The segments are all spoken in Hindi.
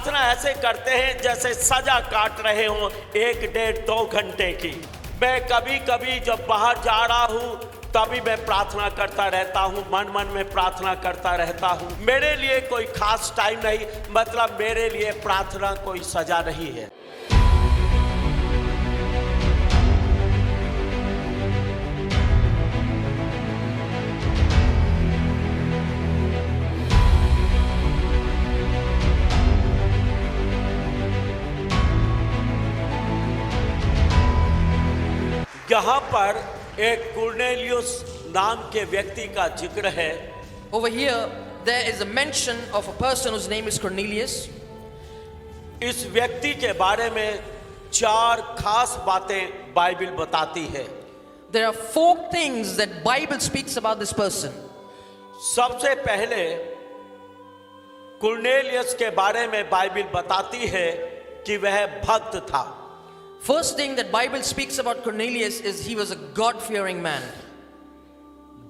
प्रार्थना ऐसे करते हैं जैसे सजा काट रहे हो 1, 1.5, 2 घंटे की। मैं कभी कभी जब बाहर जा रहा हूँ तभी मैं प्रार्थना करता रहता हूँ, मन में प्रार्थना करता रहता हूँ। मेरे लिए कोई खास टाइम नहीं, मतलब मेरे लिए प्रार्थना कोई सजा नहीं है। यहाँ पर एक कुर्नेलियुस नाम के व्यक्ति का जिक्र है। Over here, there is a mention of a person whose name is Cornelius. इस व्यक्ति के बारे में 4 खास बातें बाइबल बताती है। There are 4 things that Bible speaks about this person. सबसे पहले कुर्नेलियुस के बारे में बाइबल बताती है कि वह भक्त था। First thing that Bible speaks about Cornelius is he was a God-fearing man.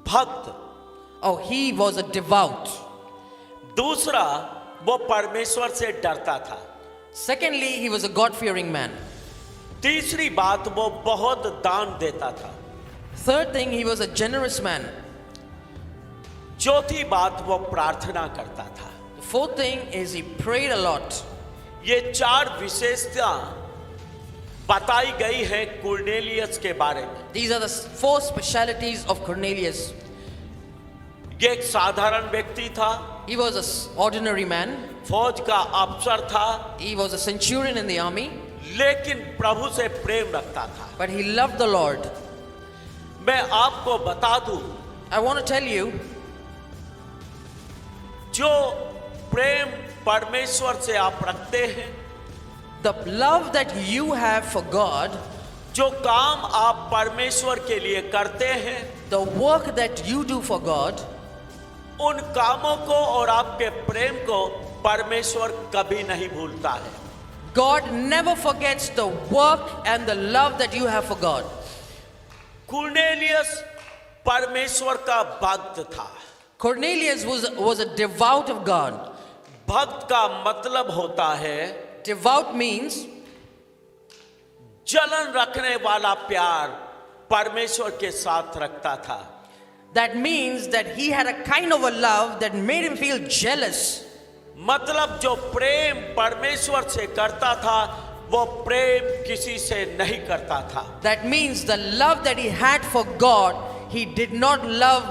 भक्त। Oh, he was a devout. दूसरा, वो परमेश्वर से डरता था। Secondly, he was a God-fearing man. तीसरी बात, वो बहुत दान देता था। Third thing, he was a generous man. चौथी बात, वो प्रार्थना करता था। The fourth thing is he prayed a lot. ये 4 विशेषता बताई गई है कुर्नेलियुस के बारे में। These are the 4 specialities of Cornelius. ये एक साधारण व्यक्ति था। He was an ordinary man. फौज का अफसर था। He was a centurion in the army. लेकिन प्रभु से प्रेम रखता था। But he loved the Lord. मैं आपको बता दूं, I want to tell you, जो प्रेम परमेश्वर से आप रखते हैं, the love that you have for God, जो काम आप परमेश्वर के लिए करते हैं, the work that you do for God, उन कामों को और आपके प्रेम को परमेश्वर कभी नहीं भूलता है। God never forgets the work and the love that you have for God. Cornelius परमेश्वर का भक्त था। Cornelius was a devout of God. भक्त का मतलब होता है, Devout means जलन रखने वाला प्यार परमेश्वर के साथ रखता था। that means that he had a kind of a love that made him feel jealous. मतलब जो प्रेम परमेश्वर से करता था, वो प्रेम किसी से नहीं करता था। That means the love that he had for God, he did not love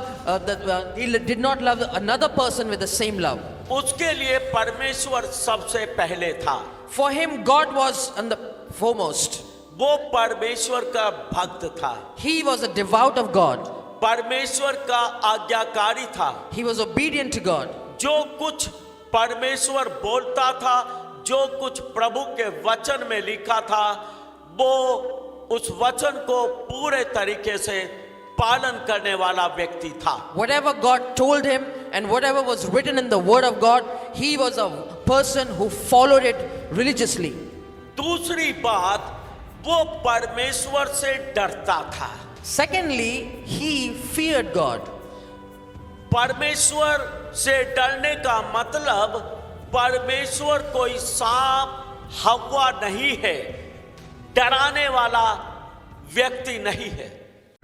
another person with the same love. उसके लिए परमेश्वर सबसे पहले था। For him, God was on the foremost. वो परमेश्वर का भक्त था। He was a devout of God. परमेश्वर का आज्ञाकारी था। He was obedient to God. जो कुछ परमेश्वर बोलता था, जो कुछ प्रभु के वचन में लिखा था, वो उस वचन को पूरे तरीके से पालन करने वाला व्यक्ति था। Whatever God told him and whatever was written in the word of God, he was a person who followed it religiously. दूसरी बात, वो परमेश्वर से डरता था। Secondly, he feared God. परमेश्वर से डरने का मतलब परमेश्वर कोई सांप हवा नहीं है, डराने वाला व्यक्ति नहीं है।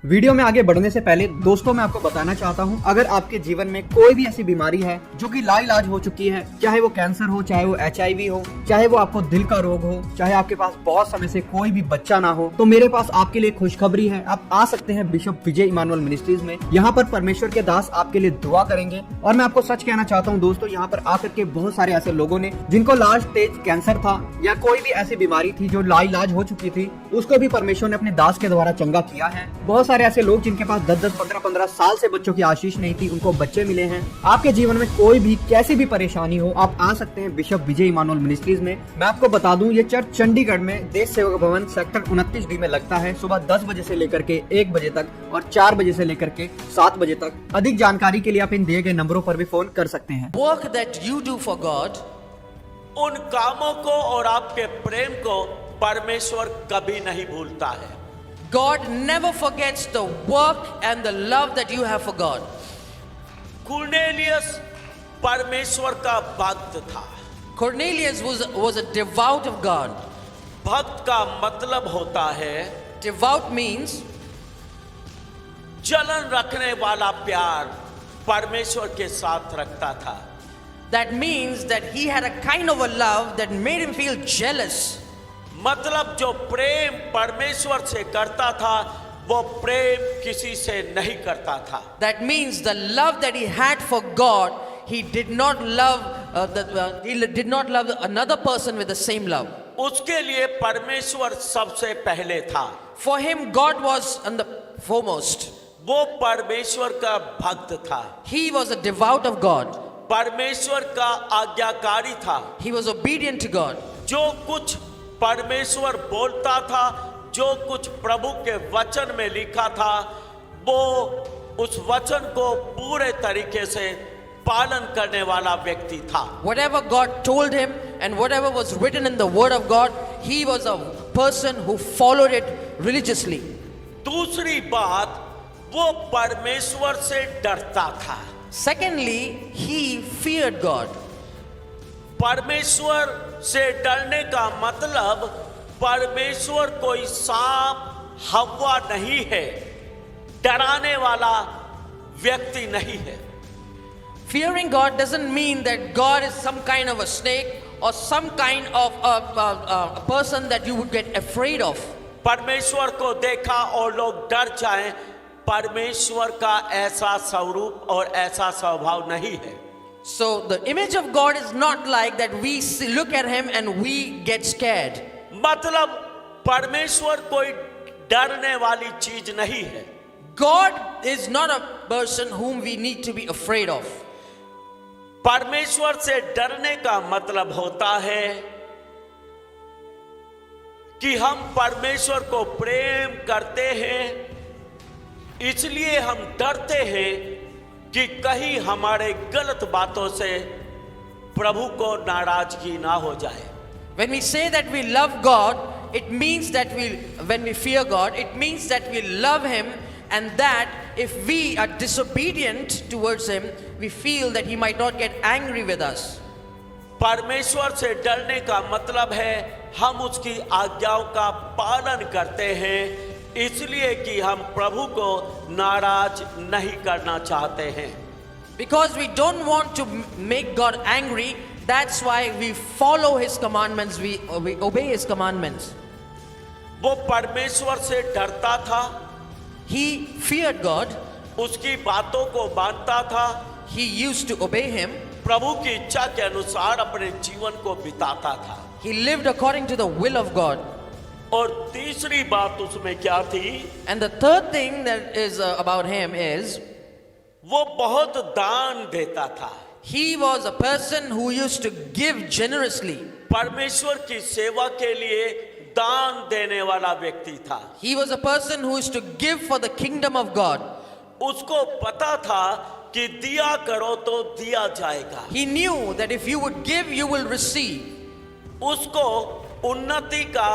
वीडियो में आगे बढ़ने से पहले दोस्तों मैं आपको बताना चाहता हूं, अगर आपके जीवन में कोई भी ऐसी बीमारी है जो कि लाइलाज हो चुकी है, चाहे वो कैंसर हो, चाहे वो HIV हो, चाहे वो आपको दिल का रोग हो, चाहे आपके पास बहुत समय से कोई भी बच्चा ना हो, तो मेरे पास आपके लिए खुशखबरी है। आप आ सकते हैं बिशप विजय इमानुअल मिनिस्ट्रीज में। यहाँ पर परमेश्वर के दास आपके लिए दुआ करेंगे। और मैं आपको सच कहना चाहता हूँ दोस्तों, यहाँ पर आकर के बहुत सारे ऐसे लोगों ने जिनको लास्ट स्टेज कैंसर था या कोई भी ऐसी बीमारी थी जो लाइलाज हो चुकी थी, उसको भी परमेश्वर ने अपने दास के द्वारा चंगा किया है। बहुत सारे ऐसे लोग जिनके पास 10-10, 15-15 साल से बच्चों की आशीष नहीं थी, उनको बच्चे मिले हैं। आपके जीवन में कोई भी कैसी भी परेशानी हो, आप आ सकते हैं बिशप विजय इमानुअल मिनिस्ट्रीज में। मैं आपको बता दूं, ये चर्च चंडीगढ़ में देश सेवक भवन सेक्टर 29B में लगता है, सुबह 10 बजे से लेकर के 1 बजे तक और 4 बजे से लेकर के 7 बजे तक। अधिक जानकारी के लिए आप इन दिए गए नंबरों पर भी फोन कर सकते हैं। Work that you do for God, उन कामों को और आपके प्रेम को परमेश्वर कभी नहीं भूलता है। God never forgets the work and the love that you have for God. Cornelius परमेश्वर का भक्त था। Cornelius was a devout of God. भक्त का मतलब होता है Devout means जलन रखने वाला प्यार परमेश्वर के साथ रखता था। that means that he had a kind of a love that made him feel jealous. मतलब जो प्रेम परमेश्वर से करता था वो प्रेम किसी से नहीं करता था। That means the love that he had for God, he did not love another person with the same love. उसके लिए परमेश्वर सबसे पहले था। For him, God was on the foremost. वो परमेश्वर का भक्त था, He was a devout of God. परमेश्वर का आज्ञाकारी था। He was obedient to God. जो कुछ परमेश्वर बोलता था, जो कुछ प्रभु के वचन में लिखा था, वो उस वचन को पूरे तरीके से पालन करने वाला व्यक्ति था। Whatever God told him and whatever was written in the word of God, he was a person who followed it religiously. दूसरी बात, वो परमेश्वर से डरता था। Secondly, he feared God. परमेश्वर से डरने का मतलब परमेश्वर कोई सांप हवा नहीं है, डराने वाला व्यक्ति नहीं है। Fearing God doesn't mean that God is some kind of a snake or some kind of a person that you would get afraid of. परमेश्वर को देखा और लोग डर जाएं, परमेश्वर का ऐसा स्वरूप और ऐसा स्वभाव नहीं है। So the image of God is not like that we look at him and we get scared. मतलब परमेश्वर कोई डरने वाली चीज नहीं है। God is not a person whom we need to be afraid of. परमेश्वर से डरने का मतलब होता है कि हम परमेश्वर को प्रेम करते हैं, इसलिए हम डरते हैं कि कहीं हमारे गलत बातों से प्रभु को नाराजगी ना हो जाए। When we say that we love God, it means that when we fear God, it means that we love him, and that if we are disobedient towards him, we feel that he might not get angry with us. परमेश्वर से डरने का मतलब है हम उसकी आज्ञाओं का पालन करते हैं, इसलिए कि हम प्रभु को नाराज नहीं करना चाहते हैं। Because we don't want to make God angry, that's why we follow his commandments, we obey his commandments. वो परमेश्वर से डरता था, He feared God, उसकी बातों को मानता था, he used to obey him, प्रभु की इच्छा के अनुसार अपने जीवन को बिताता था। he lived according to the will of God. और तीसरी बात उसमें क्या थी? And the third thing that is about him is वो बहुत दान देता था। he was a person who used to give generously. परमेश्वर की सेवा के लिए दान देने वाला व्यक्ति था। He was a person who used to give for the kingdom of God. उसको पता था कि दिया करो तो दिया जाएगा। He knew that if you would give, you will receive. उसको उन्नति का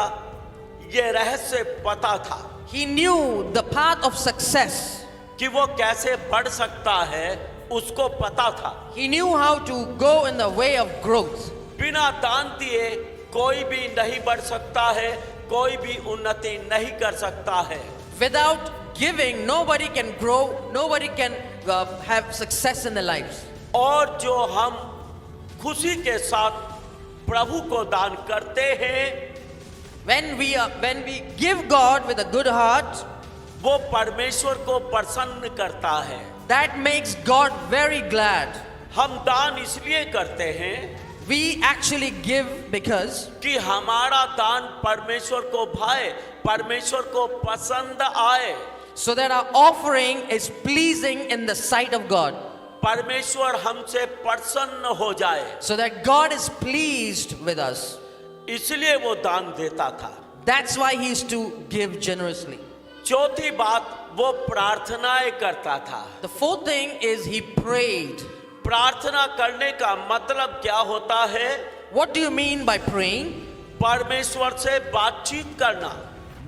ये रहस्य पता था He knew the path of success. कि वो कैसे बढ़ सकता है, उसको पता था। He knew how to go in the way of growth. बिना दान दिए कोई भी नहीं बढ़ सकता है, कोई भी उन्नति नहीं कर सकता है। Without giving, nobody can grow, nobody can have success in their lives. और जो हम खुशी के साथ प्रभु को दान करते हैं, When we give God with a good heart, वो परमेश्वर को प्रसन्न करता है। that makes God very glad. हम दान इसलिए करते हैं We actually give because कि हमारा दान परमेश्वर को भाए, परमेश्वर को पसंद आए। so that our offering is pleasing in the sight of God, परमेश्वर हमसे प्रसन्न हो जाए, so that God is pleased with us. इसलिए वो दान देता था। That's why he used to give generously. चौथी बात, वो प्रार्थनाएं करता था। The fourth thing is he prayed. प्रार्थना करने का मतलब क्या होता है? What do you mean by praying? परमेश्वर से बातचीत करना।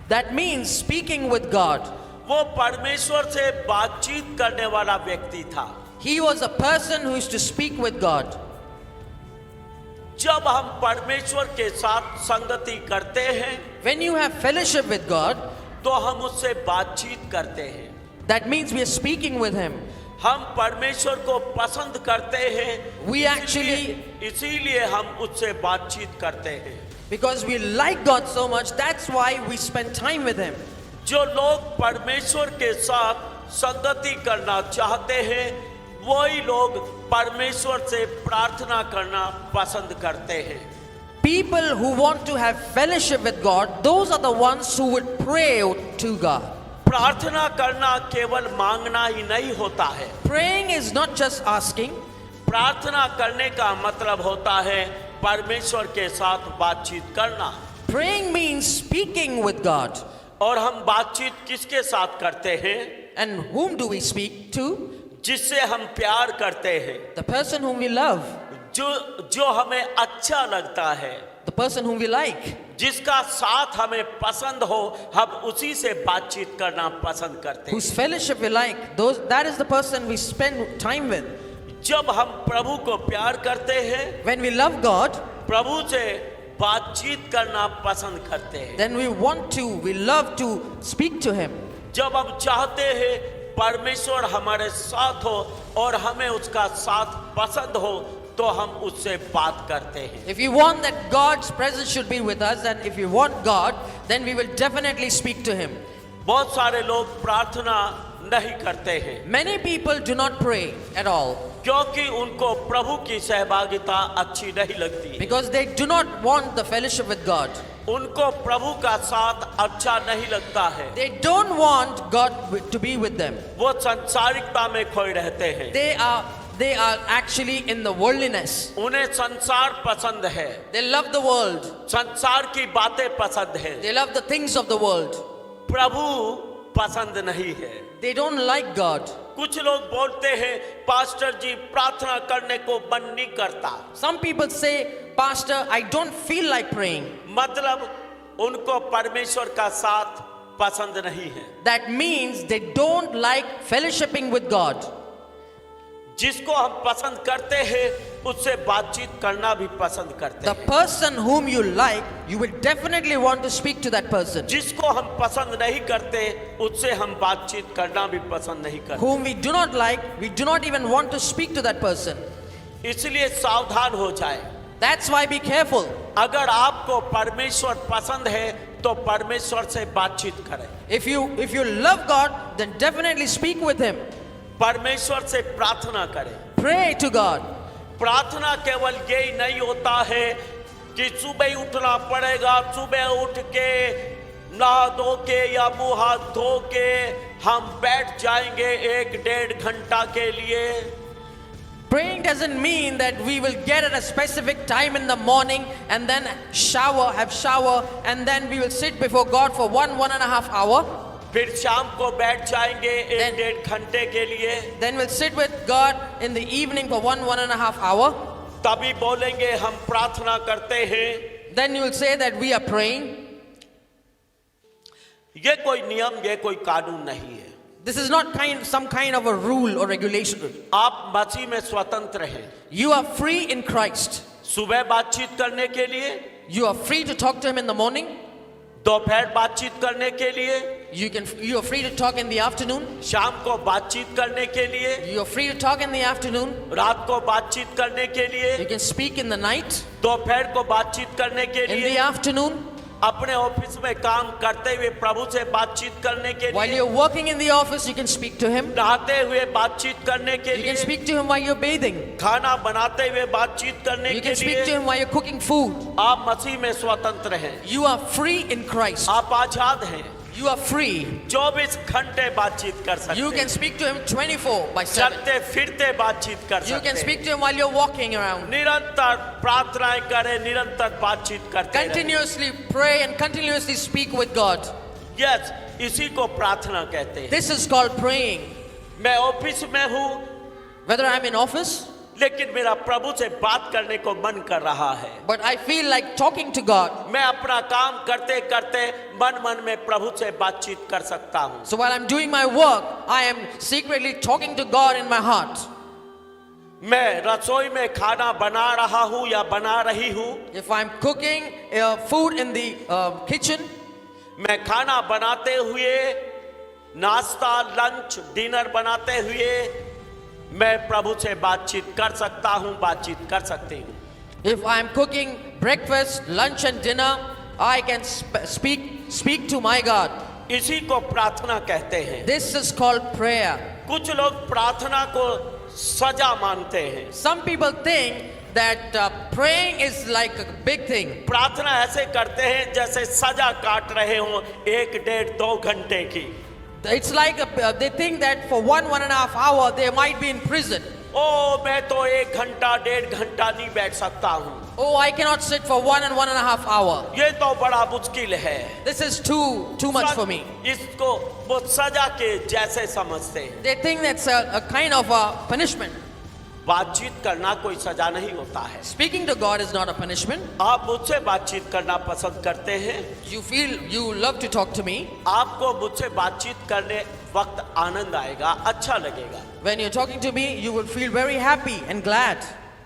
That means speaking with God. वो परमेश्वर से बातचीत करने वाला व्यक्ति था। He was a person who used to speak with God. जब हम परमेश्वर के साथ संगति करते हैं When you have fellowship with God, तो हम उससे बातचीत करते हैं, that means we are speaking with Him. हम परमेश्वर को पसंद करते हैं, We actually, इसीलिए हम उससे बातचीत करते हैं। because we like God so much, that's why we spend time with Him. जो लोग परमेश्वर के साथ संगति करना चाहते हैं वही लोग परमेश्वर से प्रार्थना करना पसंद करते हैं। People who want to have fellowship with God, those are the ones who would pray to God. प्रार्थना करना केवल मांगना ही नहीं होता है। Praying is not just asking. प्रार्थना करने का मतलब होता है परमेश्वर के साथ बातचीत करना। Praying means speaking with God. और हम बातचीत किसके साथ करते हैं? And whom do we speak to? जिससे हम प्यार करते हैं, The person whom we love, जो हमें अच्छा लगता है, the person whom we like, जिसका साथ हमें पसंद हो, हम उसी से बातचीत करना पसंद करते हैं। whose fellowship we like. That is the person we spend time with. जब हम प्रभु को प्यार करते हैं, When we love God, प्रभु से बातचीत करना पसंद करते हैं। then we love to speak to Him. जब हम चाहते हैं परमेश्वर हमारे साथ हो और हमें उसका साथ पसंद हो तो हम उससे बात करते हैं। If you want that God's presence should be with us, and if you want God, then we will definitely speak to Him. बहुत सारे लोग प्रार्थना नहीं करते हैं Many people do not pray at all क्योंकि उनको प्रभु की सहभागिता अच्छी नहीं लगती। because they do not want the fellowship with God. उनको प्रभु का साथ अच्छा नहीं लगता है। They don't want God to be with them. वो संसारिकता में खोए रहते हैं। They are actually in the worldliness. उन्हें संसार पसंद है, They love the world. संसार की बातें पसंद है, They love the things of the world. प्रभु पसंद नहीं है। They don't like God. कुछ लोग बोलते हैं पास्टर जी प्रार्थना करने को मन नहीं करता, Some people say, Pastor, I don't feel like praying. मतलब उनको परमेश्वर का साथ पसंद नहीं है। That means they don't like fellowshipping with God. जिसको हम पसंद करते हैं उससे बातचीत करना भी पसंद करते The हैं। person whom you like, you will definitely want to speak to that person. जिसको हम पसंद नहीं करते उससे हम बातचीत करना भी पसंद नहीं करते। Whom we do not like, we do not even want to speak to that person. इसलिए सावधान हो जाए। That's why be careful. अगर आपको परमेश्वर पसंद है तो परमेश्वर से बातचीत करें, If you love God, then definitely speak with Him. परमेश्वर से प्रार्थना करें। Pray to God. प्रार्थना केवल यही नहीं होता है कि सुबह उठना पड़ेगा, सुबह उठ के नहा धो के या मुंह हाथ धो के हम बैठ जाएंगे 1-1.5 घंटा के लिए। Praying doesn't mean that we will get at a specific time in the morning and then have shower, and then we will sit before God for 1.5 hours. फिर शाम को बैठ जाएंगे 1-1.5 घंटे के लिए। Then we'll sit with God in the evening for 1.5 hours. तभी बोलेंगे हम प्रार्थना करते हैं। Then you will say that we are praying. ये कोई नियम, ये कोई कानून नहीं है। This is not some kind of a rule or regulation. आप मसीह में स्वतंत्र हैं। You are free in Christ. सुबह बातचीत करने के लिए, You are free to talk to Him in the morning. दोपहर बातचीत करने के लिए, You are free to talk in the afternoon. शाम को बातचीत करने के लिए, You are free to talk in the afternoon. रात को बातचीत करने के लिए, You can speak in the night, दोपहर को बातचीत करने के in the लिए, afternoon. अपने ऑफिस में काम करते हुए प्रभु से बातचीत करने के While लिए, you're working in the office, you can speak to Him. नहाते हुए बातचीत करने के You can लिए, speak to Him while you're bathing. खाना बनाते हुए बातचीत करने You के can speak to लिए। Him while you're cooking food. आप मसीह में स्वतंत्र हैं, You are free in Christ. आप आजाद हैं। You are free. 24 घंटे बातचीत कर सकते You हैं, can speak to Him 24/7. चलते फिरते बातचीत कर You can सकते speak हैं। to Him while you're walking around. निरंतर प्रार्थनाएं करें, निरंतर बातचीत करते रहें। Continuously pray and continuously speak with God. Yes, इसी को प्रार्थना कहते हैं। This is called praying. मैं ऑफिस में हूँ Whether I'm in office, लेकिन मेरा प्रभु से बात करने को मन कर रहा है। but I feel like talking to God. मैं अपना काम करते करते मन में प्रभु से बातचीत कर सकता हूँ। So while I'm doing my work, I am secretly talking to God in my heart. मैं रसोई में खाना बना रहा हूं या बना रही हूं, if I'm cooking food in the kitchen, मैं खाना बनाते हुए, नाश्ता, लंच, डिनर बनाते हुए मैं प्रभु से बातचीत कर सकता हूं, बातचीत कर सकती हूं। if I'm cooking breakfast, lunch and dinner, I can speak to my God. इसी को प्रार्थना कहते हैं। This is called prayer. कुछ लोग प्रार्थना को सजा मानते हैं। Some people think that praying is like a big thing. प्रार्थना ऐसे करते हैं जैसे सजा काट रहे हो 1, 1.5, 2 घंटे की। It's like they think that for 1.5 hours they might be in prison. ओ मैं तो 1 घंटा 1.5 घंटा नहीं बैठ सकता हूँ, Oh, I cannot sit for 1.5 hours. ये तो बड़ा मुश्किल है। This is too much for me. इसको वो सजा के जैसे समझते हैं। They think that's a kind of a punishment. बातचीत करना कोई सजा नहीं होता है। Speaking to God is not a punishment. आप मुझसे बातचीत करना पसंद करते हैं, You feel you love to talk to me. आपको मुझसे बातचीत करने वक्त आनंद आएगा, अच्छा लगेगा। When you're talking to me, you will feel very happy and glad.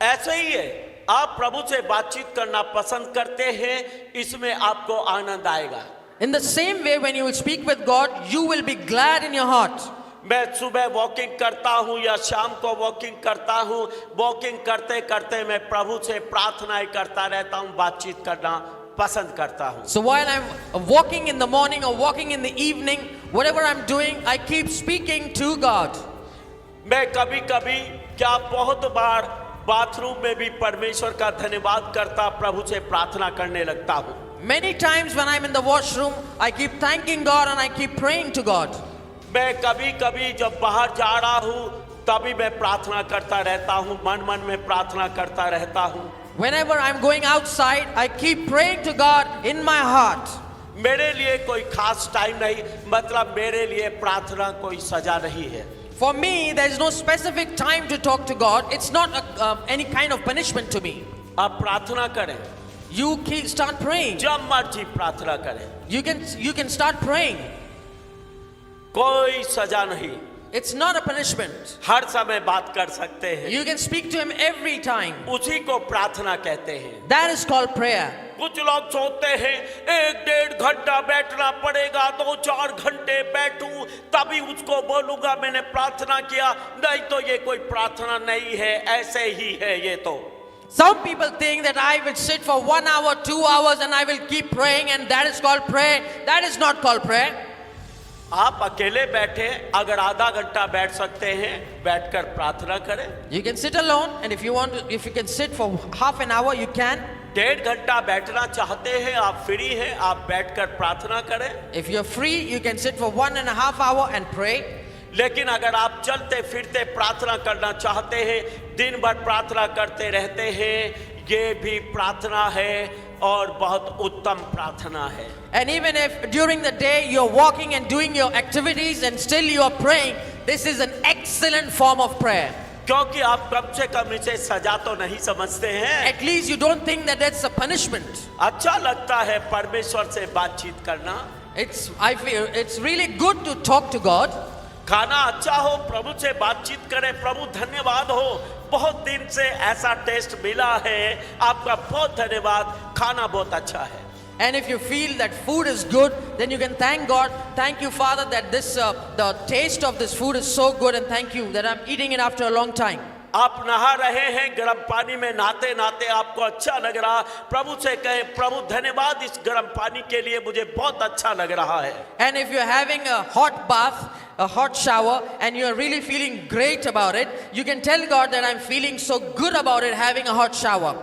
ऐसे ही है, आप प्रभु से बातचीत करना पसंद करते हैं, इसमें आपको आनंद आएगा। In the same way, when you will speak with God, you will be glad in your heart. मैं सुबह वॉकिंग करता हूँ या शाम को वॉकिंग करता हूँ, वॉकिंग करते करते मैं प्रभु से प्रार्थनाएं करता रहता हूँ, बातचीत करना पसंद करता हूँ। So while I'm walking in the morning or walking in the evening, whatever I'm doing, I keep speaking to God. मैं कभी कभी क्या बहुत बार बाथरूम में भी परमेश्वर का धन्यवाद करता, प्रभु से प्रार्थना करने लगता हूँ। Many times when I'm in the washroom, I keep thanking God and I keep praying to God. मैं कभी कभी जब बाहर जा रहा हूँ तभी मैं प्रार्थना करता रहता हूँ, मन मन में प्रार्थना करता रहता हूँ। Whenever I'm going outside, I keep praying to God in my heart. मेरे लिए कोई खास टाइम नहीं, मतलब मेरे लिए प्रार्थना कोई सजा नहीं है। For me, there is no specific time to talk to God. It's not any kind of punishment to me. आप प्रार्थना करें, You start praying. जब मर्जी प्रार्थना करें, You can start praying. कोई सजा नहीं, It's not a punishment. हर समय बात कर सकते हैं। You can speak to Him every time. उसी को प्रार्थना कहते हैं। That is called prayer. कुछ लोग सोचते हैं 1, 1.5 घंटा बैठना पड़ेगा, 2, 4 घंटे बैठूं तभी उसको बोलूंगा मैंने प्रार्थना किया। नहीं तो ये कोई प्रार्थना नहीं है, ऐसे ही है ये तो। Some people think that I will sit for 1 hour, 2 hours and I will keep praying and that is called prayer. That is not called prayer. आप अकेले बैठे अगर आधा घंटा बैठ सकते हैं, बैठकर प्रार्थना करें। You can sit alone and if you can sit for half an hour, you can. 1.5 घंटा बैठना चाहते हैं, आप फ्री हैं, आप बैठकर प्रार्थना करें। If you're free, you can sit for 1.5 hours and pray. लेकिन अगर आप चलते फिरते प्रार्थना करना चाहते हैं, दिन भर प्रार्थना करते रहते हैं, ये भी प्रार्थना है और बहुत उत्तम प्रार्थना है। And even if during the day you're walking and doing your activities and still you are praying, this is an excellent form of prayer. क्योंकि आप कम से कम इसे सजा तो नहीं समझते हैं। At least you don't think that that's a punishment. अच्छा लगता है परमेश्वर से बातचीत करना। I feel it's really good to talk to God. खाना अच्छा हो, प्रभु से बातचीत करें, प्रभु धन्यवाद हो, बहुत दिन से ऐसा टेस्ट मिला है, आपका बहुत धन्यवाद, खाना बहुत अच्छा है। And if you feel that food is good, then you can thank God. Thank you, Father, that the taste of this food is so good, and thank you that I'm eating it after a long time. आप नहा रहे हैं, गर्म पानी में नहाते नहाते आपको अच्छा लग रहा, प्रभु से कहें प्रभु धन्यवाद इस गर्म पानी के लिए, मुझे बहुत अच्छा लग रहा है। And if you're having a hot bath, a hot shower, and you're really feeling great about it, you can tell God that I'm feeling so good about it, having a hot shower.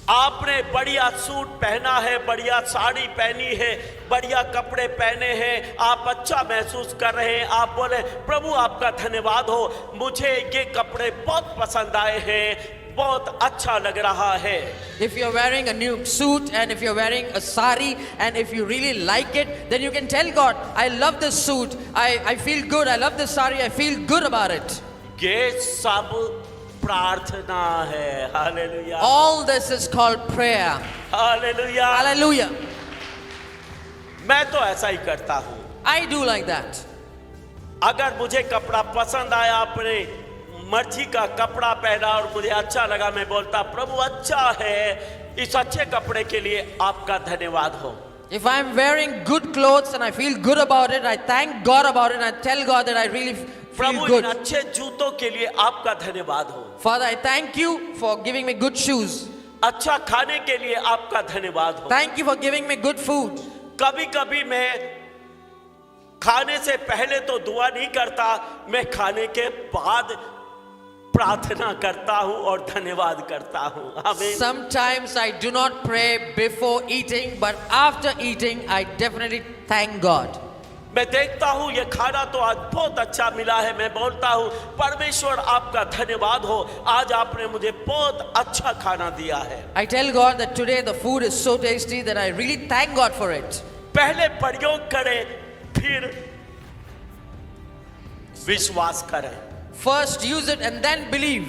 आपने बढ़िया सूट पहना है, बढ़िया साड़ी पहनी है, बढ़िया कपड़े पहने हैं, आप अच्छा महसूस कर रहे हैं, आप बोले प्रभु आपका धन्यवाद हो, मुझे ये कपड़े बहुत पसंद आए हैं, बहुत अच्छा लग रहा है। If you're wearing a new suit and if you're wearing a sari and if you really like it, then you can tell God, I love this suit, I feel good, I love this sari, I feel good about it. ये सब प्रार्थना है। Hallelujah. All this is called prayer. Hallelujah. Hallelujah. मैं तो ऐसा ही करता हूँ। I do like that. अगर मुझे कपड़ा पसंद आया, अपने मर्जी का कपड़ा पहना और मुझे अच्छा लगा, मैं बोलता प्रभु अच्छा है, इस अच्छे कपड़े के लिए आपका धन्यवाद हो। If I'm wearing good clothes and I feel good about it, I thank God about it and I tell God that I really feel Prabhu in good. अच्छे जूतों के लिए आपका धन्यवाद हो। Father, I thank you for giving me good shoes. अच्छा खाने के लिए आपका धन्यवाद हो। Thank you for giving me good food. कभी कभी मैं खाने से पहले तो दुआ नहीं करता, मैं खाने के बाद प्रार्थना करता हूं और धन्यवाद करता हूं। आमीन। Sometimes I do not pray before eating, but after eating, I definitely thank God. मैं देखता हूं ये खाना तो आज बहुत अच्छा मिला है, मैं बोलता हूं परमेश्वर आपका धन्यवाद हो, आज आपने मुझे बहुत अच्छा खाना दिया है। I tell God that today the food is so tasty that I really thank God for it. पहले प्रयोग करें, फिर विश्वास करें। First use it and then believe.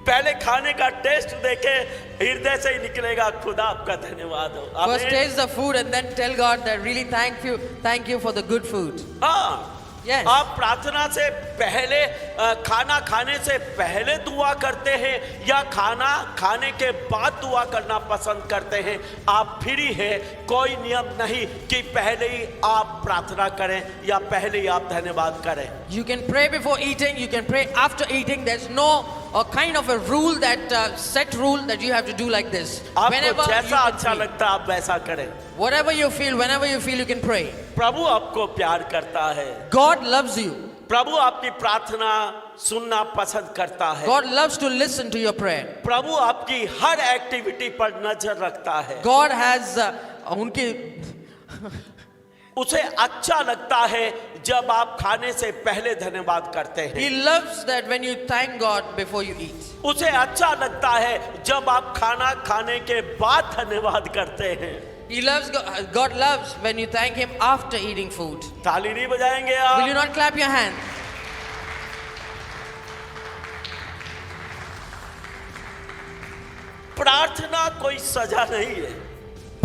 पहले खाने का टेस्ट देके हृदय से ही निकलेगा, खुदा आपका धन्यवाद हो। First आमीन। taste the food and then tell God that really thank you for the good food. हाँ, Yes. आप प्रार्थना से पहले खाना खाने से पहले दुआ करते हैं या खाना खाने के बाद दुआ करना पसंद करते हैं, आप फ्री है, कोई नियम नहीं कि पहले ही आप प्रार्थना करें या पहले ही आप धन्यवाद करें। You can pray before eating, you can pray after eating. There's no kind of a rule that set rule that you have to do like this. आपको जैसा you can अच्छा pray. लगता है आप वैसा करें। Whatever you feel, whenever you feel, you can pray. प्रभु आपको प्यार करता है, God loves you. प्रभु आपकी प्रार्थना सुनना पसंद करता है, God loves to listen to your prayer. प्रभु आपकी हर एक्टिविटी पर नजर रखता है। God has उनकी उसे अच्छा लगता है जब आप खाने से पहले धन्यवाद करते हैं। He loves that when you thank God before you eat. उसे अच्छा लगता है जब आप खाना खाने के बाद धन्यवाद करते हैं। He loves God loves when you thank Him after eating food. ताली नहीं बजाएंगे Will you आप? not clap your hand? प्रार्थना कोई सजा नहीं है।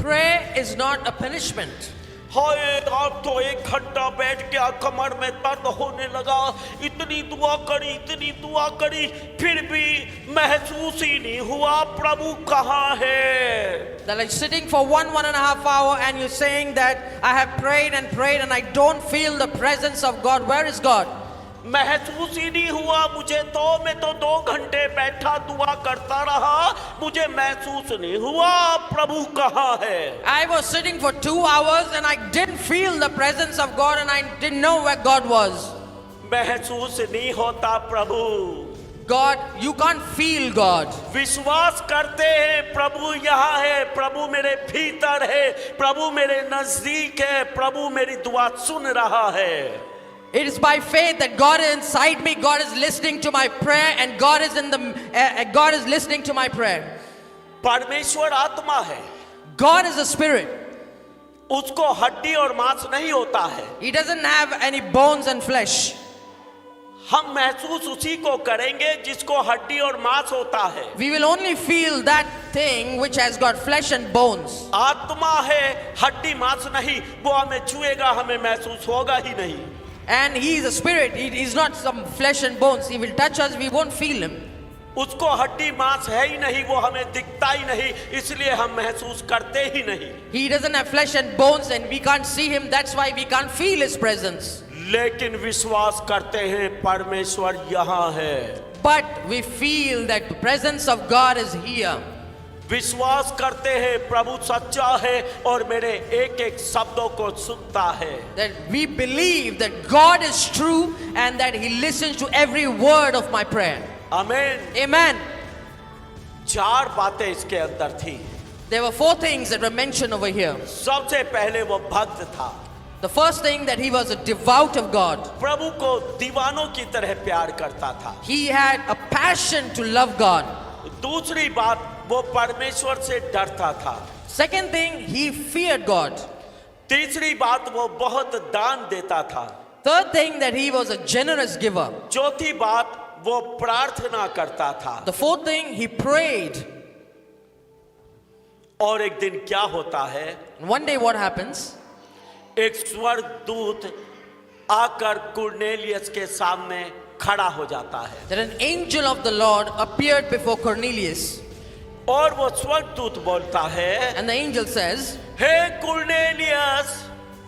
Prayer is not a punishment. हाय आप तो 1 घंटा बैठ गया, कमर में दर्द होने लगा, इतनी दुआ करी, फिर भी महसूस ही नहीं हुआ प्रभु कहाँ है। That like sitting for 1.5 hours and you're saying that I have prayed and I don't feel the presence of God. Where is God? महसूस ही नहीं हुआ मुझे तो, मैं तो 2 घंटे बैठा दुआ करता रहा, मुझे महसूस नहीं हुआ प्रभु कहाँ है। I was sitting for 2 hours and I didn't feel the presence of God and I didn't know where God was. महसूस नहीं होता प्रभु। God, you can't feel God. विश्वास करते हैं प्रभु यहाँ है, प्रभु मेरे भीतर है, प्रभु मेरे नजदीक है, प्रभु मेरी दुआ सुन रहा है। It is by faith that God is inside me, God is listening to my prayer and God is listening to my prayer. परमेश्वर आत्मा है, God is a spirit. उसको हड्डी और मांस नहीं होता है। He doesn't have any bones and flesh. हम महसूस उसी को करेंगे जिसको हड्डी और मांस होता है। We will only feel that thing which has got flesh and bones. आत्मा है, हड्डी मांस नहीं, वो हमें छुएगा, हमें महसूस होगा ही नहीं। And he is a spirit. He is not some flesh and bones. He will touch us, we won't feel him. उसको हड्डी मांस है ही नहीं, वो हमें दिखता ही नहीं, इसलिए हम महसूस करते ही नहीं। He doesn't have flesh and bones and we can't see him. That's why we can't feel his presence. लेकिन विश्वास करते हैं परमेश्वर यहाँ है। But we feel that the presence of God is here. विश्वास करते हैं प्रभु सच्चा है और मेरे एक एक शब्दों को सुनता है। That we believe that God is true and that he listens to every word of my prayer. आमीन। Amen. 4 बातें इसके अंदर थी। There were 4 things that were mentioned over here. सबसे पहले वो भक्त था, The first thing, that he was a devout of God. प्रभु को दीवानों की तरह प्यार करता था। He had a passion to love God. दूसरी बात, वो परमेश्वर से डरता था। Second thing, he feared God. तीसरी बात, वो बहुत दान देता था। Third thing, that he was a generous giver. चौथी बात, वो प्रार्थना करता था। The fourth thing, he prayed. और एक दिन क्या होता है, One day what happens? एक स्वर्गदूत आकर कुरनेलियस के सामने खड़ा हो जाता है। that an angel of the Lord appeared before Cornelius. और वो स्वर्गदूत बोलता है, And the angel says, hey Cornelius,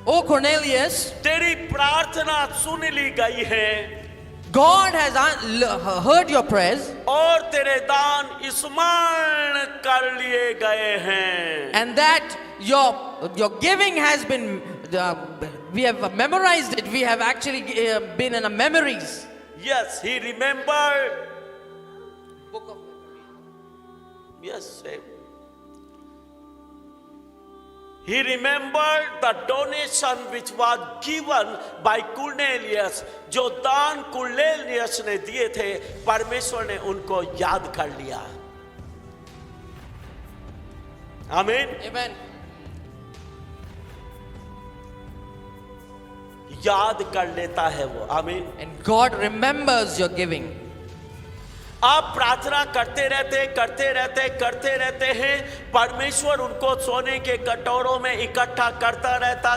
"O Cornelius, तेरी प्रार्थना सुन ली गई है God has heard your prayers, और तेरे दान स्मरण कर लिए गए हैं। and that your giving has been, we have memorized it. We have actually been in a memories." Yes, he remembered. Yes, same. He remembered the donation which was given by Cornelius. जो दान कुरनेलियस ने दिए थे, परमेश्वर ने उनको याद कर लिया। आमीन। Amen. याद कर लेता है वो। आमीन। And God remembers your giving. आप प्रार्थना करते रहते हैं, परमेश्वर उनको सोने के कटोरों में इकट्ठा करता रहता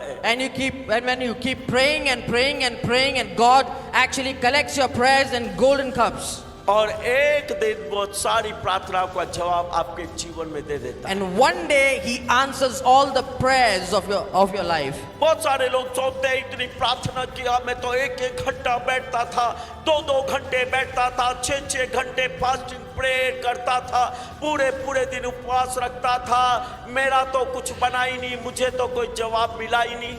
है। And when you keep praying and praying and praying, and God actually collects your prayers in golden cups. और एक दिन वो सारी प्रार्थनाओं का जवाब आपके जीवन में दे देता है। And one day He answers all the prayers of your life. बहुत सारे लोग सोचते हैं इतनी प्रार्थना किया, मैं तो एक घंटा बैठता था, 2 घंटे बैठता था, 6 घंटे फास्टिंग प्रेयर करता था, पूरे दिन उपवास रखता था, मेरा तो कुछ बना ही नहीं, मुझे तो कोई जवाब मिला ही नहीं।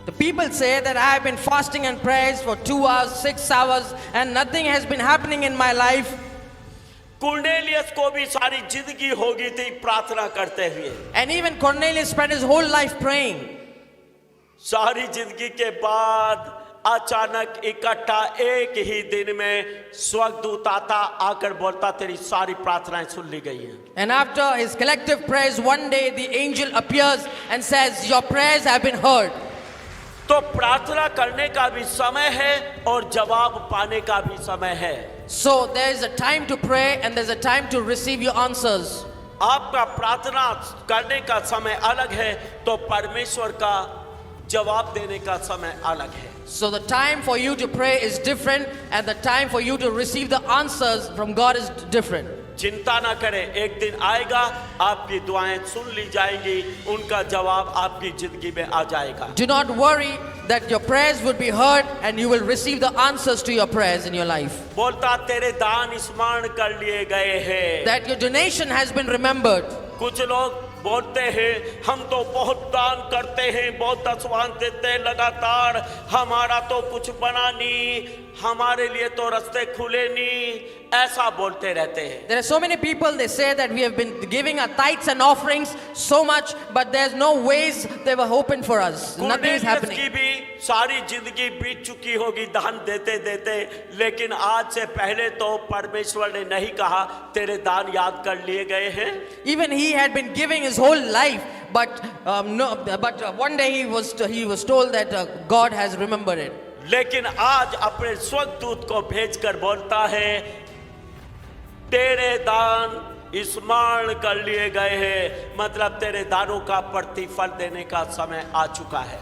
The people say that I have been fasting and prayers for 2 hours, 6 hours, and nothing has been happening in my life. Cornelius को भी सारी जिंदगी होगी थी प्रार्थना करते हुए। And even Cornelius spent his whole life praying. सारी जिंदगी के बाद अचानक इकट्ठा एक ही दिन में स्वर्गदूत आता, आकर बोलता तेरी सारी प्रार्थनाएं सुन ली गई हैं। And after his collective prayers, one day the angel appears and says, "Your prayers have been heard." तो प्रार्थना करने का भी समय है और जवाब पाने का भी समय है। So there is a time to pray and there's a time to receive your answers. आपका प्रार्थना करने का समय अलग है, तो परमेश्वर का जवाब देने का समय अलग है। So the time for you to pray is different, and the time for you to receive the answers from God is different. चिंता ना करें, एक दिन आएगा आपकी दुआएं सुन ली जाएंगी, उनका जवाब आपकी जिंदगी में आ जाएगा। Do not worry that your prayers would be heard and you will receive the answers to your prayers in your life. बोलता तेरे दान स्मरण कर लिए गए हैं। That your donation has been remembered. कुछ लोग बोलते हैं हम तो बहुत दान करते हैं, बहुत दसवां देते हैं लगातार, हमारा तो कुछ बना नहीं, हमारे लिए तो रास्ते खुले नहीं, ऐसा बोलते रहते हैं। There are so many people, they say that we have been giving our tithes and offerings so much, but there's no ways they were open for us. Nothing is happening. की भी सारी जिंदगी बीत चुकी होगी दान देते देते, लेकिन आज से पहले तो परमेश्वर ने नहीं कहा तेरे दान याद कर लिए गए हैं। Even he had been giving his whole life, but one day he was told that God has remembered it. लेकिन आज अपने स्वर्गदूत को भेजकर बोलता है तेरे दान स्मरण कर लिए गए हैं, मतलब तेरे दानों का प्रतिफल देने का समय आ चुका है।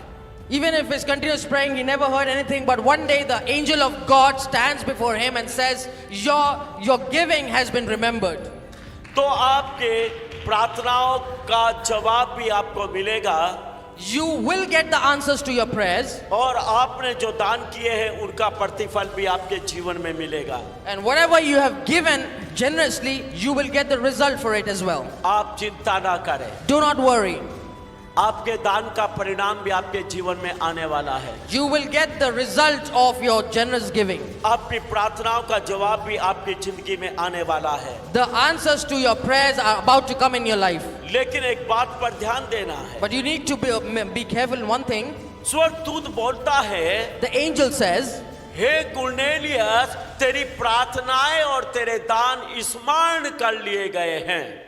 Even if he's continuous praying, he never heard anything, but one day the angel of God stands before him and says, your giving has been remembered. तो आपके प्रार्थनाओं का जवाब भी आपको मिलेगा। You will get the answers to your prayers. और आपने जो दान किए हैं उनका प्रतिफल भी आपके जीवन में मिलेगा। And whatever you have given generously, you will get the result for it as well. आप चिंता ना करें, Do not worry. आपके दान का परिणाम भी आपके जीवन में आने वाला है। You will get the result of your generous giving. आपकी प्रार्थनाओं का जवाब भी आपकी जिंदगी में आने वाला है। The answers to your prayers are about to come in your life. लेकिन एक बात पर ध्यान देना है। But you need to be careful in one thing. स्वर्गदूत बोलता है, The angel says, हे कुरनेलियस, तेरी प्रार्थनाएं और तेरे दान स्मरण कर लिए गए हैं।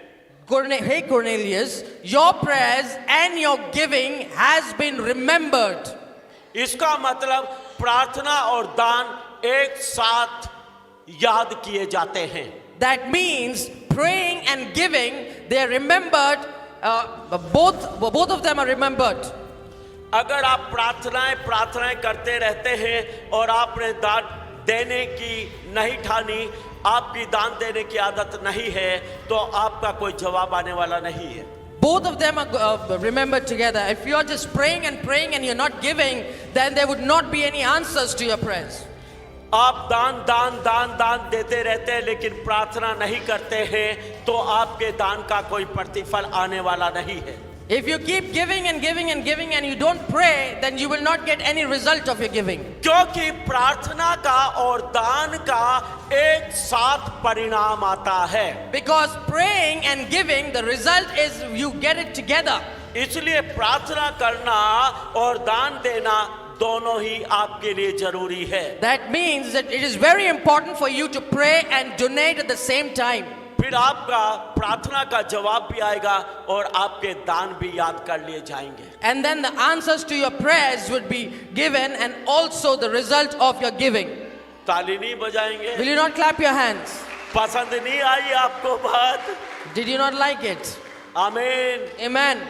Hey Cornelius, your prayers and your giving has been remembered. इसका मतलब प्रार्थना और दान एक साथ याद किए जाते हैं। That means praying and giving, they are remembered. Both of them are remembered. अगर आप प्रार्थनाएं करते रहते हैं और आपने दान देने की नहीं ठानी, आपकी दान देने की आदत नहीं है, तो आपका कोई जवाब आने वाला नहीं है। Both of them are remembered together. If you are just praying and you're not giving, then there would not be any answers to your prayers. आप दान देते रहते हैं लेकिन प्रार्थना नहीं करते हैं, तो आपके दान का कोई प्रतिफल आने वाला नहीं है। If you keep giving and you don't pray, then you will not get any result of your giving. क्योंकि प्रार्थना का और दान का एक साथ परिणाम आता है। Because praying and giving, the result is you get it together. इसलिए प्रार्थना करना और दान देना दोनों ही आपके लिए जरूरी है। That means that it is very important for you to pray and donate at the same time. फिर आपका प्रार्थना का जवाब भी आएगा और आपके दान भी याद कर लिए जाएंगे। And then the answers to your prayers would be given and also the result of your giving. ताली नहीं बजाएंगे? Will you not clap your hands? पसंद नहीं आई आपको बात? Did you not like it? आमीन। Amen.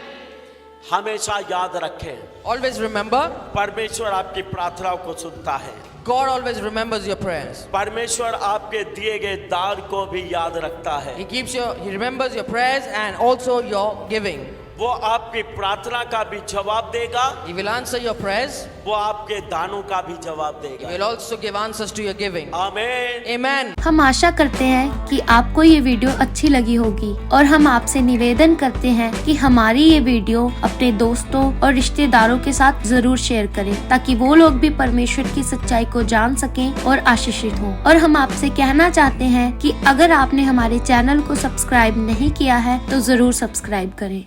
हमेशा याद रखें, Always remember, परमेश्वर आपकी प्रार्थनाओं को सुनता है। God always remembers your prayers. परमेश्वर आपके दिए गए दान को भी याद रखता है। He remembers your prayers and also your giving. वो आपकी प्रार्थना का भी जवाब देगा, He will answer your prayers. वो आपके दानों का भी जवाब He देगा। will also give answers to your giving. आमीन। Amen. हम आशा करते हैं कि आपको ये वीडियो अच्छी लगी होगी और हम आपसे निवेदन करते हैं कि हमारी ये वीडियो अपने दोस्तों और रिश्तेदारों के साथ जरूर शेयर करें, ताकि वो लोग भी परमेश्वर की सच्चाई को जान सकें और आशीषित हों। और हम आपसे कहना चाहते हैं कि अगर आपने हमारे चैनल को सब्सक्राइब नहीं किया है तो जरूर सब्सक्राइब करें।